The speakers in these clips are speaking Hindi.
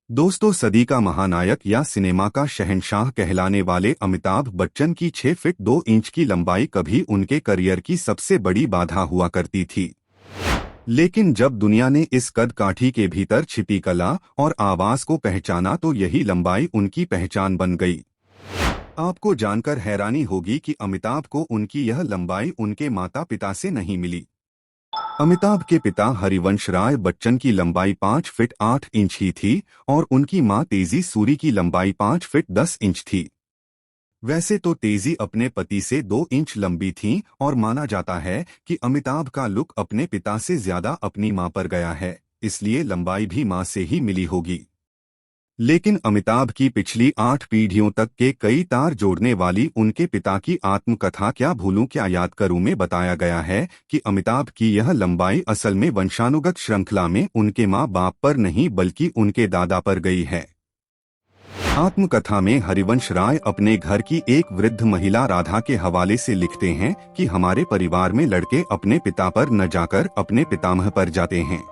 दोस्तों, सदी का महानायक या सिनेमा का शहंशाह कहलाने वाले अमिताभ बच्चन की 6 फीट 2 इंच की लंबाई कभी उनके करियर की सबसे बड़ी बाधा हुआ करती थी। लेकिन जब दुनिया ने इस कद काठी के भीतर छिपी कला और आवाज को पहचाना तो यही लंबाई उनकी पहचान बन गई। आपको जानकर हैरानी होगी कि अमिताभ को उनकी यह लंबाई उनके माता पिता से नहीं मिली। अमिताभ के पिता हरिवंश राय बच्चन की लंबाई 5 फीट 8 इंच ही थी और उनकी मां तेजी सूरी की लंबाई 5 फीट 10 इंच थी। वैसे तो तेजी अपने पति से 2 इंच लंबी थीं और माना जाता है कि अमिताभ का लुक अपने पिता से ज्यादा अपनी मां पर गया है, इसलिए लंबाई भी मां से ही मिली होगी। लेकिन अमिताभ की पिछली 8 पीढ़ियों तक के कई तार जोड़ने वाली उनके पिता की आत्मकथा क्या भूलूं क्या याद करूं में बताया गया है कि अमिताभ की यह लंबाई असल में वंशानुगत श्रृंखला में उनके माँ बाप पर नहीं बल्कि उनके दादा पर गई है। आत्मकथा में हरिवंश राय अपने घर की एक वृद्ध महिला राधा के हवाले से लिखते हैं कि हमारे परिवार में लड़के अपने पिता पर न जाकर अपने पितामह पर जाते हैं।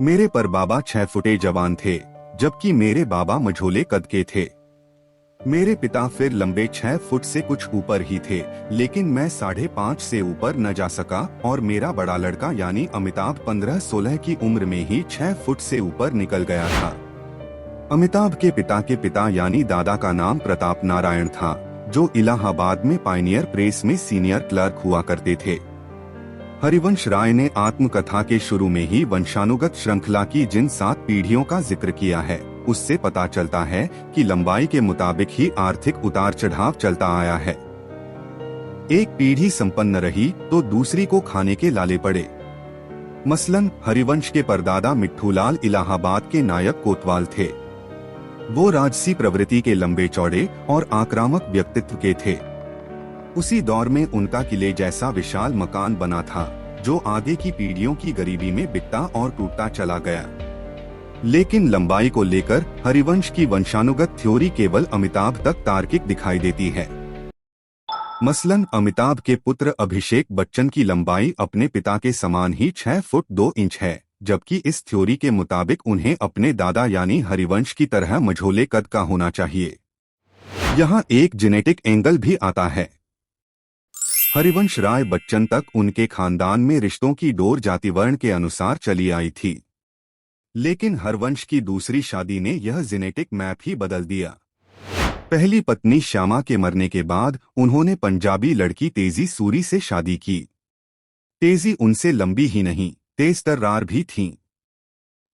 मेरे परबाबा 6 फुटे जवान थे, जबकि मेरे बाबा मझोले कद के थे। मेरे पिता फिर लंबे 6 फुट से कुछ ऊपर ही थे, लेकिन मैं 5.5 से ऊपर न जा सका और मेरा बड़ा लड़का यानी अमिताभ 15-16 की उम्र में ही 6 फुट से ऊपर निकल गया था। अमिताभ के पिता यानी दादा का नाम प्रताप नारायण था, जो इलाहाबाद में पायनियर प्रेस में सीनियर क्लर्क हुआ करते थे। हरिवंश राय ने आत्मकथा के शुरू में ही वंशानुगत श्रृंखला की जिन 7 पीढ़ियों का जिक्र किया है, उससे पता चलता है कि लंबाई के मुताबिक ही आर्थिक उतार चढ़ाव चलता आया है। एक पीढ़ी संपन्न रही तो दूसरी को खाने के लाले पड़े। मसलन हरिवंश के परदादा मिट्ठूलाल इलाहाबाद के नायक कोतवाल थे। वो राजसी प्रवृत्ति के लंबे चौड़े और आक्रामक व्यक्तित्व के थे। उसी दौर में उनका किले जैसा विशाल मकान बना था, जो आगे की पीढ़ियों की गरीबी में बिकता और टूटता चला गया। लेकिन लंबाई को लेकर हरिवंश की वंशानुगत थ्योरी केवल अमिताभ तक तार्किक दिखाई देती है। मसलन अमिताभ के पुत्र अभिषेक बच्चन की लंबाई अपने पिता के समान ही 6 फुट 2 इंच है, जबकि इस थ्योरी के मुताबिक उन्हें अपने दादा यानी हरिवंश की तरह मझोले कद का होना चाहिए। यहाँ एक जेनेटिक एंगल भी आता है। हरिवंश राय बच्चन तक उनके खानदान में रिश्तों की डोर जातिवर्ण के अनुसार चली आई थी, लेकिन हरवंश की दूसरी शादी ने यह जेनेटिक मैप ही बदल दिया। पहली पत्नी श्यामा के मरने के बाद उन्होंने पंजाबी लड़की तेजी सूरी से शादी की। तेजी उनसे लंबी ही नहीं, तेज तर्रार भी थीं।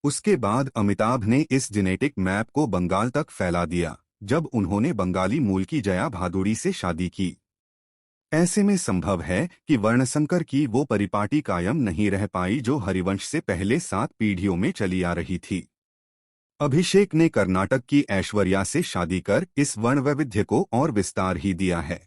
उसके बाद अमिताभ ने इस जेनेटिक मैप को बंगाल तक फैला दिया, जब उन्होंने बंगाली मूल की जया भादुड़ी से शादी की। ऐसे में संभव है कि वर्णसंकर की वो परिपाटी कायम नहीं रह पाई जो हरिवंश से पहले 7 पीढ़ियों में चली आ रही थी। अभिषेक ने कर्नाटक की ऐश्वर्या से शादी कर इस वर्ण वैविध्य को और विस्तार ही दिया है।